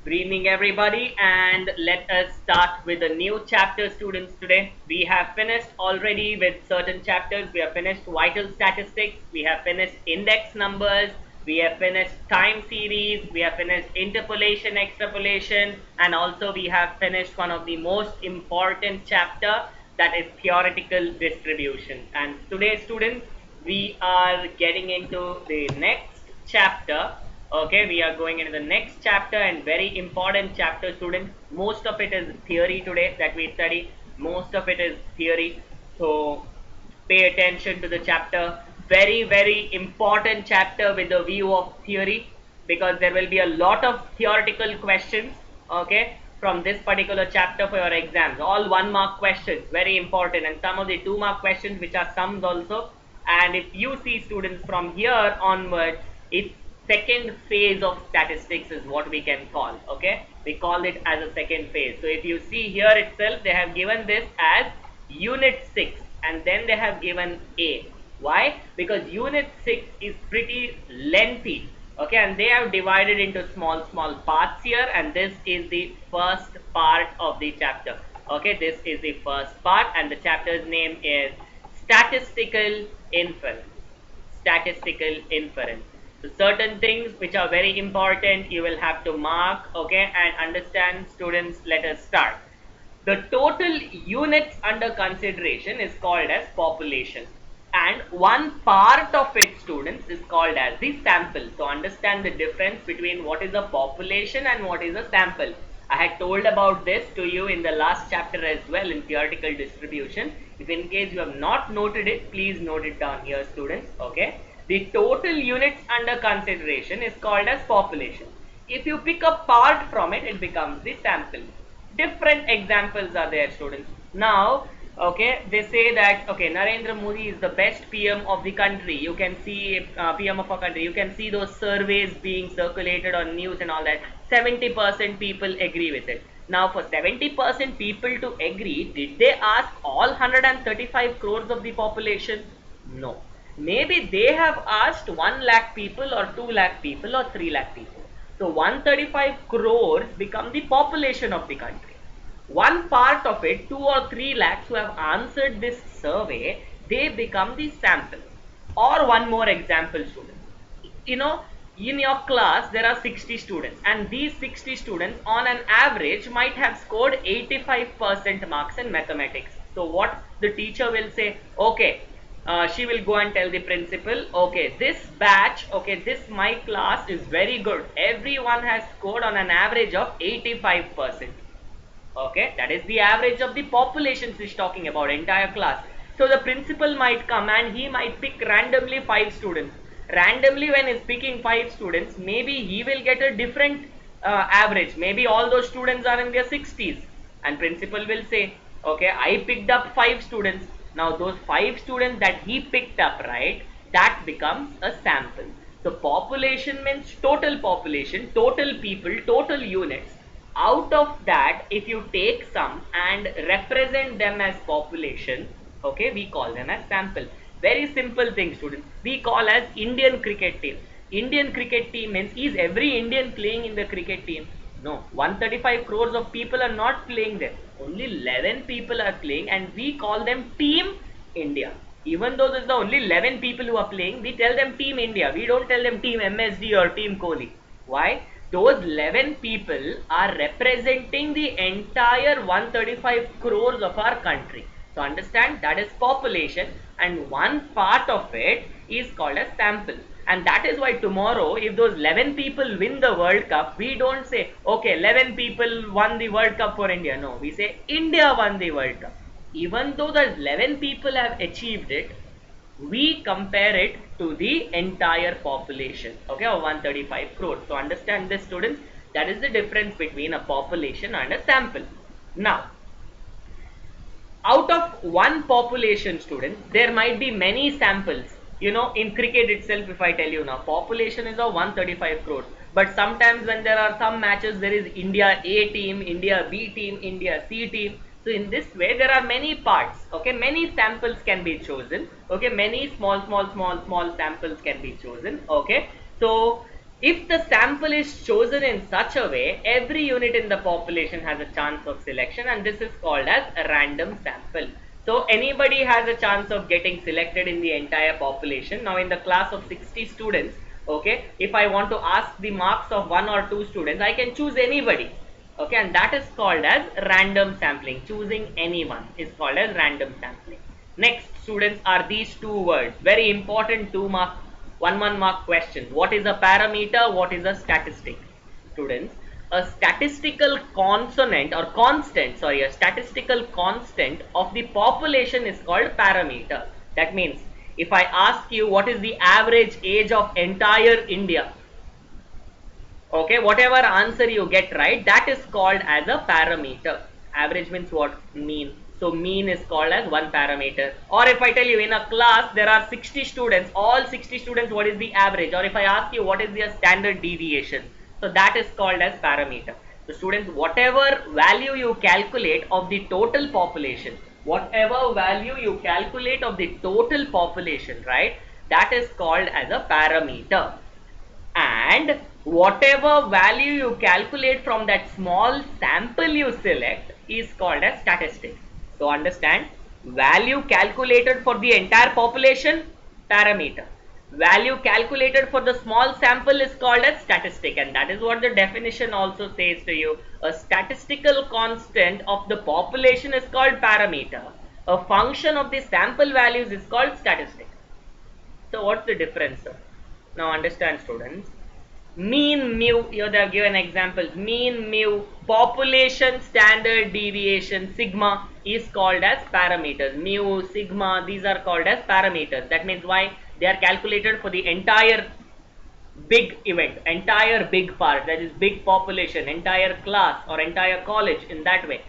Good evening, everybody, and let us start with a new chapter, students. Today, we have finished already with certain chapters. We have finished vital statistics, we have finished index numbers, we have finished time series, we have finished interpolation, extrapolation, and also we have finished one of the most important chapter, that is theoretical distribution. And today, students, we are getting into the next chapter. Okay, we are going into the next chapter, and very important chapter, students. Most of it is theory today that we study. Most of it is theory. So pay attention to the chapter. Very important chapter with the view of theory, because there will be a lot of theoretical questions, okay, from this particular chapter for your exams. All 1 mark questions, very important, and some of the 2 mark questions which are sums also. And if you see, students, from here onwards, it's second phase of statistics is what we can call. Okay, we call it as a second phase. So if you see here itself, they have given this as unit 6, and then they have given A. Why? Because unit 6 is pretty lengthy. Okay, and they have divided into small parts here, and this is the first part of the chapter. Okay, this is the first part, and the chapter's name is statistical inference. Statistical inference. So certain things which are very important you will have to mark, okay, and understand. Students, let us start. The total units under consideration is called as population, and one part of it, students, is called as the sample. So understand the difference between what is a population and what is a sample. I had told about this to you in the last chapter as well, in theoretical distribution. If in case you have not noted it, please note it down here, students. Okay, the total units under consideration is called as population. If you pick a part from it, it becomes the sample. Different examples are there, students. Now, okay, they say that, okay, Narendra Modi is the best PM of the country. You can see PM of a country, you can see those surveys being circulated on news and all that. 70% people agree with it. Now, for 70% people to agree, did they ask all 135 crores of the population? No. Maybe they have asked 1 lakh people, or 2 lakh people, or 3 lakh people. So 135 crores become the population of the country. One part of it, 2 or 3 lakhs who have answered this survey, they become the sample. Or one more example, students. You know, in your class there are 60 students, and these 60 students on an average might have scored 85% marks in mathematics. So what the teacher will say, okay, she will go and tell the principal, okay, this batch, okay, this my class is very good, everyone has scored on an average of 85%. Okay, that is the average of the population she's talking about, entire class. So the principal might come and he might pick randomly 5 students. Randomly, when he's picking 5 students, maybe he will get a different average. Maybe all those students are in their 60s, and principal will say, okay, I picked up 5 students. Now those 5 students that he picked up, right, that becomes a sample. So population means total population, total people, total units. Out of that, if you take some and represent them as population, okay, we call them as sample. Very simple thing, students. We call as Indian cricket team. Indian cricket team means, is every Indian playing in the cricket team? No, 135 crores of people are not playing there. Only 11 people are playing, and we call them Team India. Even though there's the only 11 people who are playing, we tell them Team India. We don't tell them Team MSD or Team Kohli. Why? Those 11 people are representing the entire 135 crores of our country. So understand, that is population, and one part of it is called as sample. And that is why tomorrow, if those 11 people win the World Cup, we don't say, okay, 11 people won the World Cup for India. No, we say India won the World Cup. Even though the 11 people have achieved it, we compare it to the entire population, okay, of 135 crores. So understand this, students, that is the difference between a population and a sample. Now, out of one population, students, there might be many samples. You know, in cricket itself, if I tell you now, population is of 135 crores. But sometimes when there are some matches, there is India A team, India B team, India C team. So in this way, there are many parts, okay, many samples can be chosen, okay, many small samples can be chosen, okay. So If the sample is chosen in such a way, every unit in the population has a chance of selection, and this is called as a random sample. So anybody has a chance of getting selected in the entire population. Now in the class of 60 students, okay, if I want to ask the marks of 1 or 2 students, I can choose anybody, okay, and that is called as random sampling. Choosing anyone is called as random sampling. Next, students, are these two words, very important 2 mark, 1 mark question. What is a parameter? What is a statistic? Students, a statistical consonant or constant, sorry, a statistical constant of the population is called parameter. That means if I ask you what is the average age of entire India, okay, whatever answer you get right, that is called as a parameter. Average means what? Mean. So mean is called as one parameter. Or if I tell you in a class there are 60 students, all 60 students, what is the average? Or if I ask you what is the standard deviation, so that is called as parameter. So students, whatever value you calculate of the total population, whatever value you calculate of the total population, right, that is called as a parameter. And whatever value you calculate from that small sample you select is called as statistic. So understand, value calculated for the entire population, parameter. Value calculated for the small sample is called as statistic, and that is what the definition also says to you. A statistical constant of the population is called parameter. A function of the sample values is called statistic. So what's the difference, sir? Now understand, students. Mean, mu, here they have given examples. Mean, mu, population standard deviation, sigma is called as parameters. Mu, sigma, these are called as parameters. That means why? They are calculated for the entire big event, entire big part, that is big population, entire class or entire college, in that way.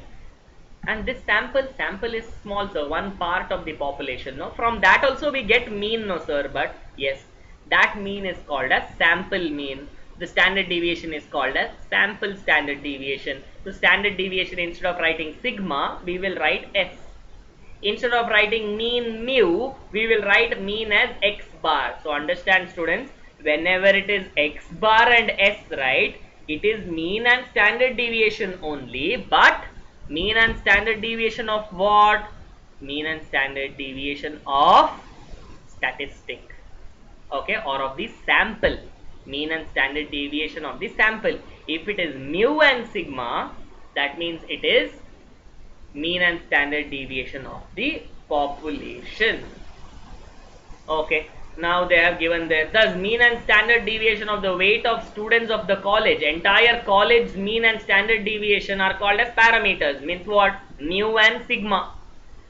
And this sample is small, sir, one part of the population, no? From that also we get mean, no sir, but yes, that mean is called as sample mean. The standard deviation is called as sample standard deviation. So standard deviation, instead of writing sigma, we will write S. Instead of writing mean mu, we will write mean as X bar. So understand, students, whenever it is X bar and S, right, it is mean and standard deviation only, but mean and standard deviation of what? Mean and standard deviation of statistic, okay, or of the sample. Mean and standard deviation of the sample. If it is mu and sigma, that means it is mean and standard deviation of the population. Okay, now they have given there. Thus, mean and standard deviation of the weight of students of the college, entire college mean and standard deviation are called as parameters. Means what? Mu and sigma.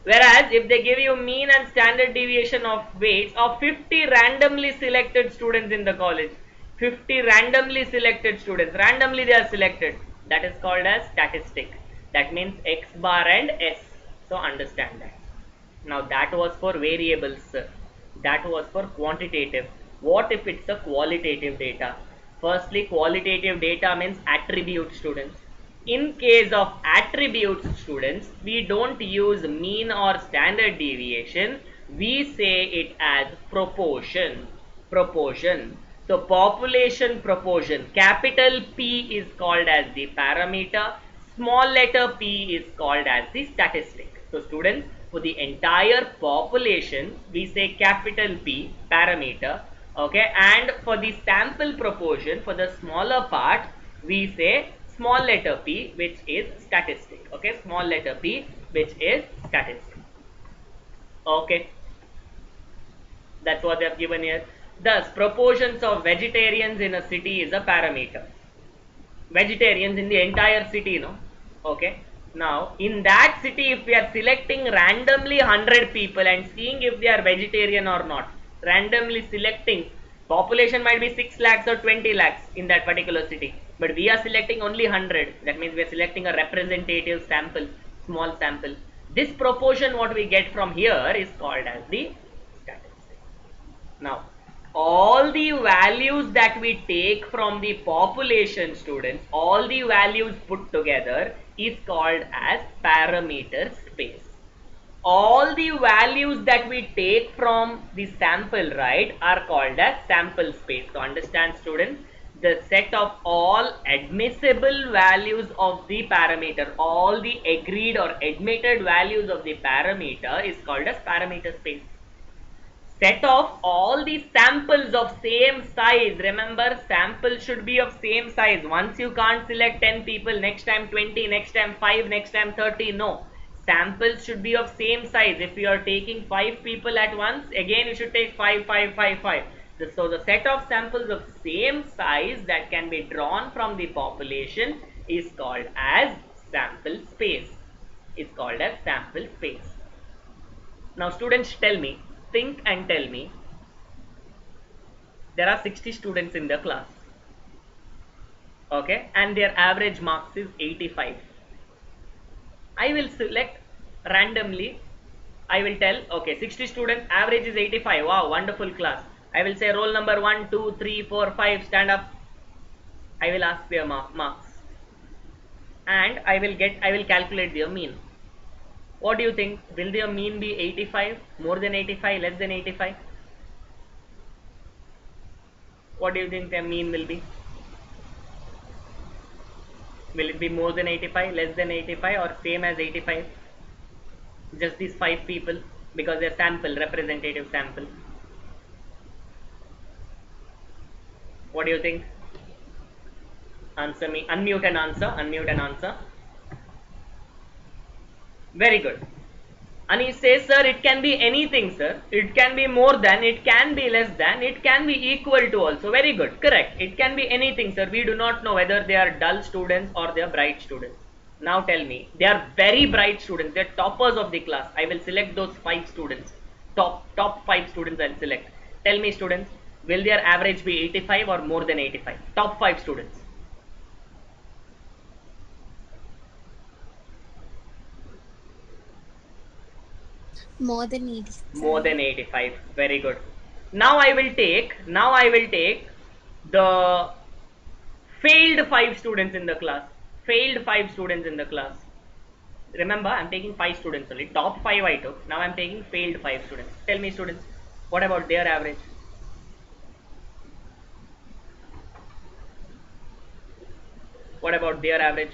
Whereas if they give you mean and standard deviation of weights of 50 randomly selected students in the college, 50 randomly selected students, randomly they are selected, that is called as statistic. That means X bar and S. So understand that. Now that was for variables, sir. That was for quantitative. What if it's a qualitative data? Firstly, qualitative data means attribute, students. In case of attributes, students, we don't use mean or standard deviation. We say it as proportion. Proportion. So population proportion, capital P is called as the parameter, small letter p is called as the statistic. So students, for the entire population, we say capital P, parameter, okay, and for the sample proportion, for the smaller part, we say small letter p, which is statistic, okay, small letter p, which is statistic, okay, that's what they have given here. Thus, proportions of vegetarians in a city is a parameter. Vegetarians in the entire city, no? Okay. Now, in that city, if we are selecting randomly 100 people and seeing if they are vegetarian or not, randomly selecting, population might be 6 lakhs or 20 lakhs in that particular city, but we are selecting only 100. That means we are selecting a representative sample, small sample. This proportion what we get from here is called as the statistic. Now, all the values that we take from the population, students, all the values put together is called as parameter space. All the values that we take from the sample, right, are called as sample space. So understand, students, The set of all admissible values of the parameter, all the agreed or admitted values of the parameter is called as parameter space. Set of all the samples of same size. Remember, samples should be of same size. Once you can't select 10 people, next time 20, next time 5, next time 30. No, samples should be of same size. If you are taking 5 people at once, again you should take 5, 5, 5, 5. So the set of samples of same size that can be drawn from the population is called as sample space. Is called as sample space. Now students, tell me, think and tell me, there are 60 students in the class, okay, and their average marks is 85. I will select randomly. I will tell, okay, 60 students, average is 85. Wow, wonderful class. I will say roll number 1, 2, 3, 4, 5, stand up. I will ask their marks and I will calculate their mean. What do you think? Will their mean be 85, more than 85, less than 85? What do you think their mean will be? Will it be more than 85, less than 85, or same as 85? Just these 5 people, because they're sample, representative sample. What do you think? Answer me. Unmute and answer. Unmute and answer. Very good. Anish says, sir, it can be anything, sir. It can be more than, it can be less than, it can be equal to also. Very good. Correct. It can be anything, sir. We do not know whether they are dull students or they are bright students. Now tell me, they are very bright students. They are toppers of the class. I will select those 5 students. Top 5 students I will select. Tell me, students, will their average be 85 or more than 85? Top 5 students. More than 85. More than 85. Very good. Now I will take the failed 5 students in the class. Failed 5 students in the class. Remember, I am taking 5 students only. Top 5 I took. Now I am taking failed 5 students. Tell me, students, what about their average? What about their average?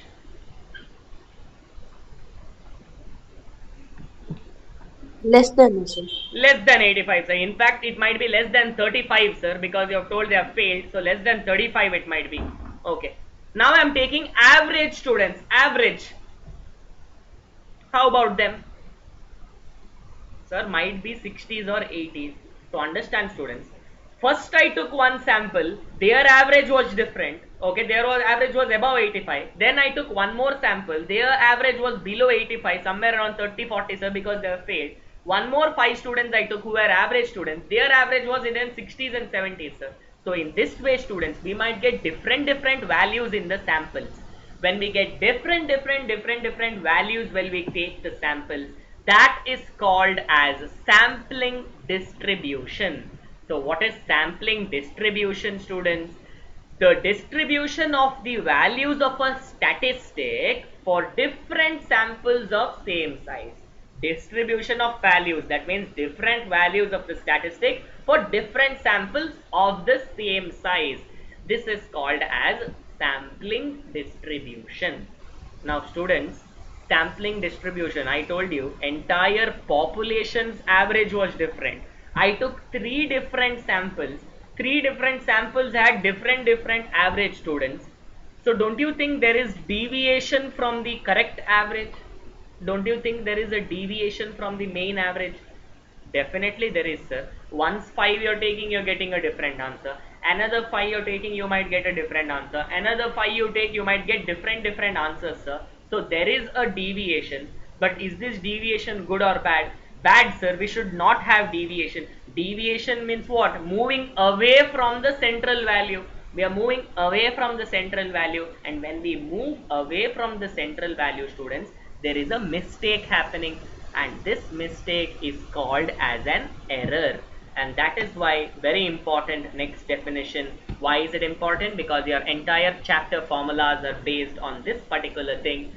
Less than, sir. Less than 85, sir. In fact, it might be less than 35, sir, because you have told they have failed. So less than 35 it might be. Okay. Now I am taking average students. Average. How about them? Sir, might be 60s or 80s. To understand, students, first I took one sample. Their average was different. Okay, their average was above 85. Then I took one more sample. Their average was below 85, somewhere around 30, 40, sir, because they have failed. One more 5 students I took who were average students. Their average was in the 60s and 70s, sir. So in this way, students, we might get different values in the samples. When we get different values when we take the samples, that is called as sampling distribution. So what is sampling distribution, students? The distribution of the values of a statistic for different samples of same size. Distribution of values, that means different values of the statistic for different samples of the same size. This is called as sampling distribution. Now students, sampling distribution, I told you entire population's average was different. I took 3 different samples. 3 different samples had different average students. So don't you think there is deviation from the correct average? Don't you think there is a deviation from the main average? Definitely there is, sir. Once 5 you're taking, you're getting a different answer. Another 5 you're taking, you might get a different answer. Another 5 you take, you might get different answers, sir. So there is a deviation. But is this deviation good or bad? Bad, sir. We should not have deviation. Deviation means what? Moving away from the central value. We are moving away from the central value, and when we move away from the central value, students, there is a mistake happening, and this mistake is called as an error. And that is why, very important, next definition. Why is it important? Because your entire chapter formulas are based on this particular thing.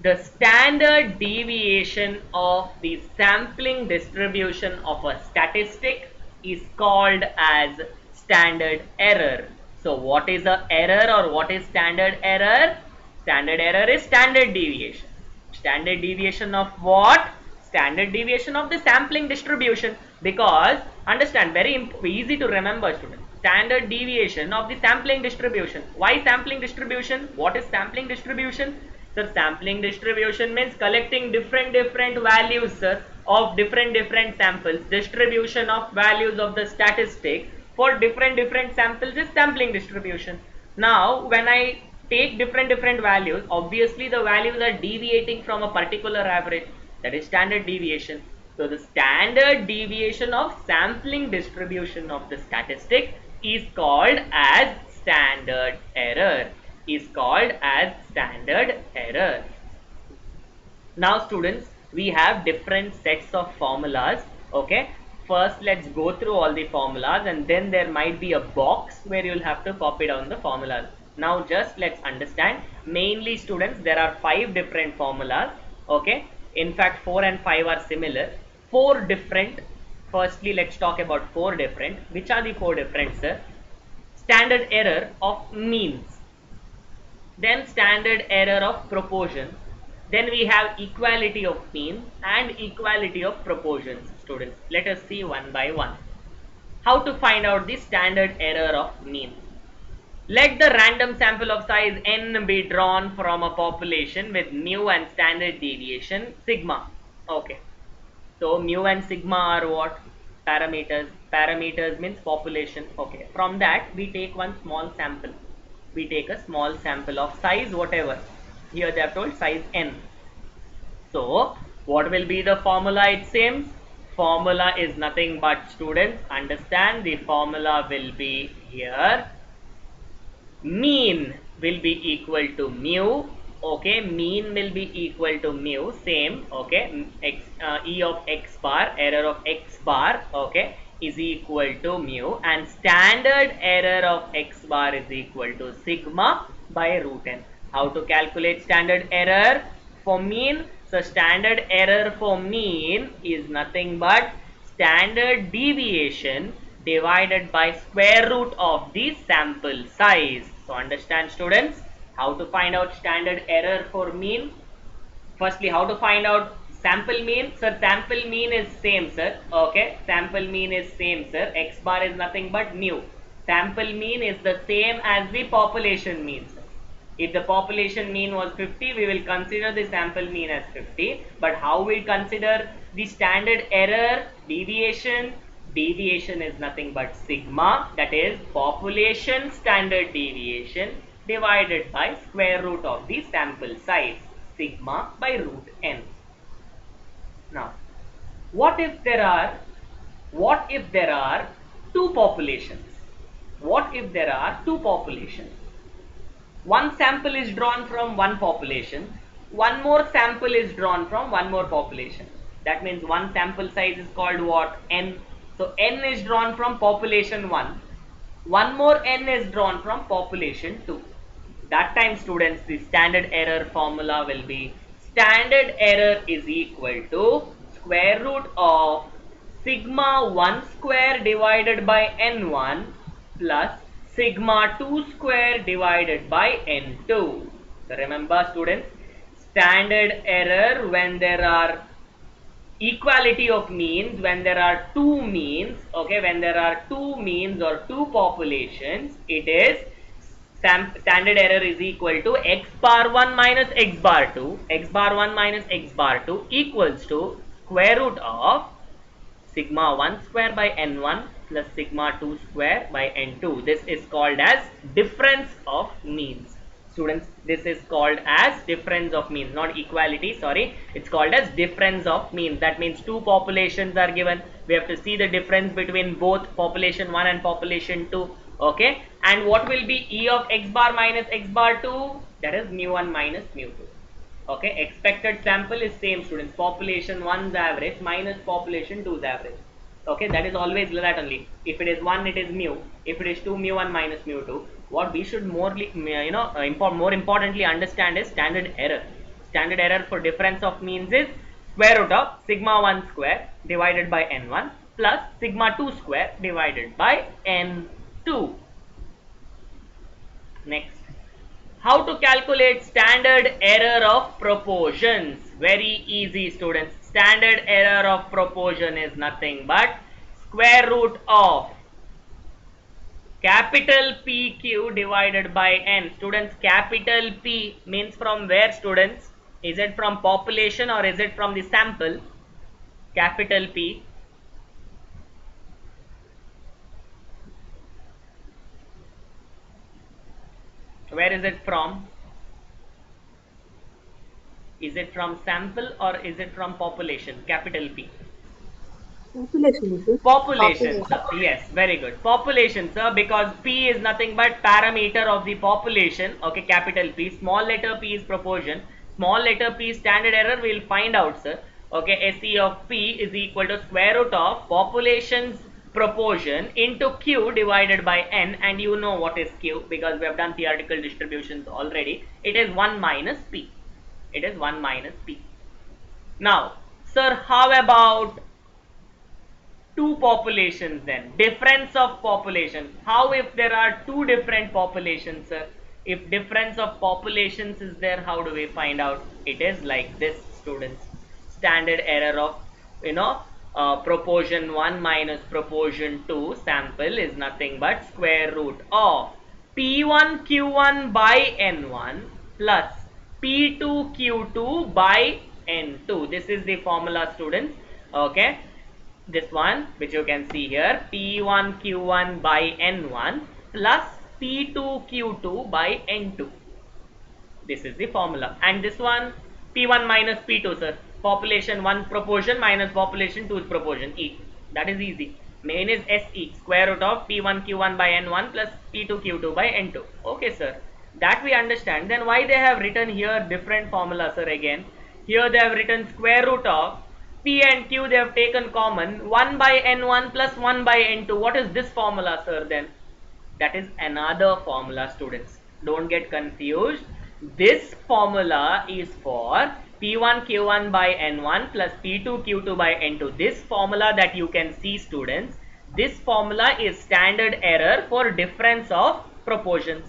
The standard deviation of the sampling distribution of a statistic is called as standard error. So what is a error or what is standard error? Standard error is standard deviation. Standard deviation of what? Standard deviation of the sampling distribution. Because understand, very easy to remember, students. Standard deviation of the sampling distribution. Why sampling distribution? What is sampling distribution? Sir, sampling distribution means collecting different values, sir, of different samples. Distribution of values of the statistic for different samples is sampling distribution. Now when I take different values, obviously the values are deviating from a particular average, that is standard deviation. So the standard deviation of sampling distribution of the statistic is called as standard error, is called as standard error. Now students, we have different sets of formulas. Okay, first let's go through all the formulas, and then there might be a box where you'll have to copy down the formulas. Now just let's understand. Mainly students, there are 5 different formulas. Okay, in fact 4 and 5 are similar. 4 different. Firstly let's talk about 4 different. Which are the 4 different, sir? Standard error of means, then standard error of proportion, then we have equality of mean and equality of proportions. Students, let us see one by one. How to find out the standard error of mean? Let the random sample of size n be drawn from a population with mu and standard deviation sigma. Okay, so mu and sigma are what? Parameters. Parameters means population. Okay, from that we take one small sample. We take a small sample of size whatever. Here they have told size n. So what will be the formula? It seems formula is nothing but, students, understand, the formula will be here. Mean will be equal to mu. Okay, mean will be equal to mu, same. Okay, e of x bar, error of x bar, okay, is equal to mu, and standard error of x bar is equal to sigma by root n. How to calculate standard error for mean? So standard error for mean is nothing but standard deviation divided by square root of the sample size. So understand, students, how to find out standard error for mean. Firstly, how to find out sample mean? Sir, sample mean is same, sir. Okay, sample mean is same, sir. X bar is nothing but mu. Sample mean is the same as the population mean, sir. If the population mean was 50, we will consider the sample mean as 50. But how we consider the standard error deviation? Deviation is nothing but sigma, that is population standard deviation divided by square root of the sample size, sigma by root n. Now, what if there are two populations? What if there are two populations? One sample is drawn from one population, one more sample is drawn from one more population. That means one sample size is called what? N. So n is drawn from population 1, one more n is drawn from population 2. That time, students, the standard error formula will be standard error is equal to square root of sigma 1 square divided by n1 plus sigma 2 square divided by n2. So remember, students, standard error when there are equality of means, when there are two means, okay, when there are two means or two populations, it is standard error is equal to x bar 1 minus x bar 2, x bar 1 minus x bar 2 equals to square root of sigma 1 square by n1 plus sigma 2 square by n2. This is called as difference of means. Students, this is called as difference of means, not equality, sorry. It's called as difference of means. That means two populations are given. We have to see the difference between both population 1 and population 2. Okay, and what will be E of x bar minus x bar 2? That is mu 1 minus mu 2. Okay, expected sample is same, students. Population 1's average minus population 2's average. Okay, that is always that only. If it is 1, it is mu. If it is 2, mu 1 minus mu 2. What we should more importantly understand is standard error. Standard error for difference of means is square root of sigma 1 square divided by n1 plus sigma 2 square divided by n2. Next. How to calculate standard error of proportions? Very easy, students. Standard error of proportion is nothing but square root of capital PQ divided by N. Students, capital P means from where, students? Is it from population or is it from the sample? Capital P. Where is it from? Is it from sample or is it from population? Capital P. Population, sir. Population, Population. sir. Yes, very good. Population, sir, because P is nothing but parameter of the population. Okay, capital P. Small letter P is proportion. Small letter P standard error we will find out, sir. Okay, SE of P is equal to square root of population's proportion into Q divided by N, and you know what is Q because we have done theoretical distributions already. It is 1 minus P. It is 1 minus P. Now, sir, how about two populations then? Difference of population. How if there are two different populations, sir? If difference of populations is there, how do we find out? It is like this, students. Standard error of, proportion 1 minus proportion 2 sample is nothing but square root of P1 Q1 by N1 plus P2 Q2 by N2. This is the formula, students. Okay, this one which you can see here, P1 Q1 by N1 plus P2 Q2 by N2. This is the formula. And this one, P1 minus P2, sir. Population 1 proportion minus population 2's proportion, E. That is easy. Main is SE, square root of P1 Q1 by N1 plus P2 Q2 by N2. Okay, sir. That we understand. Then why they have written here different formula, sir, again? Here they have written square root of P and Q, they have taken common 1 by N1 plus 1 by N2. What is this formula, sir, then? That is another formula, students. Don't get confused. This formula is for P1 Q1 by N1 plus P2 Q2 by N2. This formula that you can see, students, this formula is standard error for difference of proportions.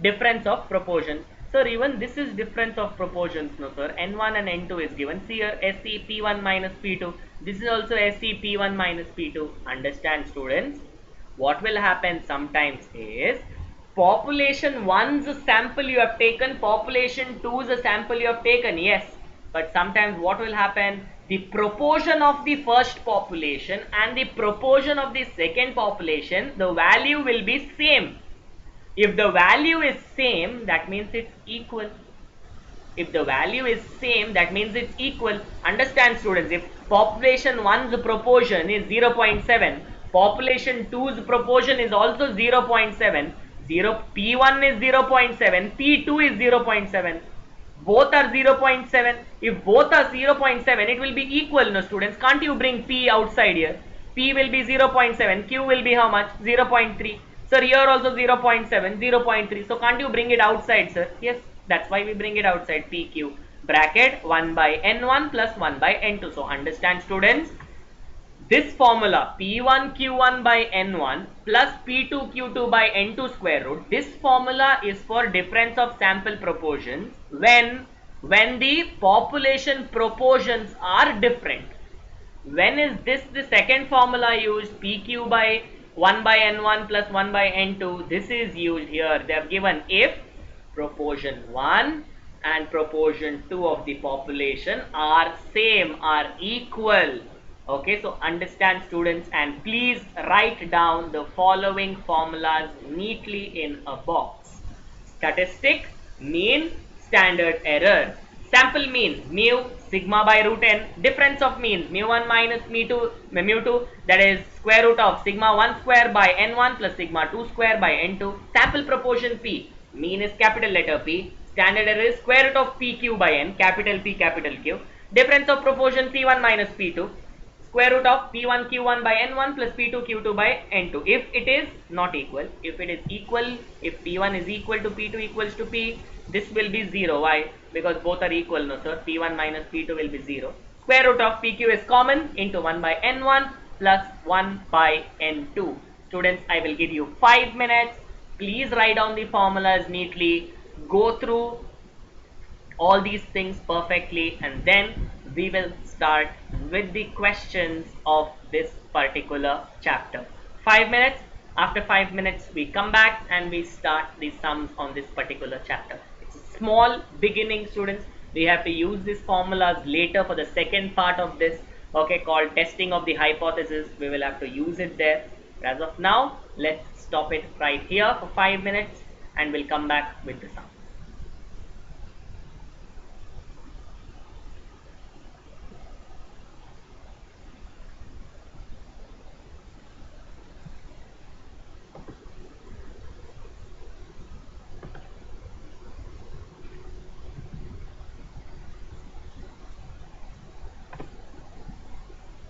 Difference of proportions. Sir, even this is difference of proportions, no sir. N1 and N2 is given. See here, SE P1 minus P2. This is also SE P1 minus P2. Understand, students? What will happen sometimes is, population 1's sample you have taken, population 2's sample you have taken, yes. But sometimes what will happen? The proportion of the first population and the proportion of the second population, the value will be same. If the value is same, that means it's equal. If the value is same, that means it's equal. Understand, students, if population 1's proportion is 0.7, population 2's proportion is also 0.7, P1 is 0.7, P2 is 0.7. Both are 0.7. If both are 0.7, it will be equal, no students? Can't you bring P outside here? P will be 0.7, Q will be how much? 0.3. Sir, here also 0.7, 0.3. So can't you bring it outside, sir? Yes, that's why we bring it outside. PQ bracket 1 by N1 plus 1 by N2. So understand, students, this formula P1 Q1 by N1 plus P2 Q2 by N2 square root, this formula is for difference of sample proportions when the population proportions are different. When is this the second formula used? PQ by 1 by N1 plus 1 by N2. This is used here. They have given if proportion 1 and proportion 2 of the population are same, are equal. Okay, so understand, students, and please write down the following formulas neatly in a box. Statistic, mean, standard error. Sample mean, mu, sigma by root n. Difference of means, mu1 minus mu2, that is square root of sigma 1 square by n1 plus sigma 2 square by n2. Sample proportion P, mean is capital letter P. Standard error is square root of PQ by n, capital P, capital Q. Difference of proportion P1 minus P2, square root of P1 Q1 by N1 plus P2 Q2 by N2. If it is not equal, if it is equal, if P1 is equal to P2 equals to P, this will be 0. Why? Because both are equal, no sir. P1 minus P2 will be 0. Square root of PQ is common into 1 by N1 plus 1 by N2. Students, I will give you 5 minutes. Please write down the formulas neatly, go through all these things perfectly, and then we will start with the questions of this particular chapter. 5 minutes. After 5 minutes we come back and we start the sums on this particular chapter. It's a small beginning, students. We have to use these formulas later for the second part of this, okay, called testing of the hypothesis. We will have to use it there. As of now, let's stop it right here for 5 minutes and we'll come back with the sum.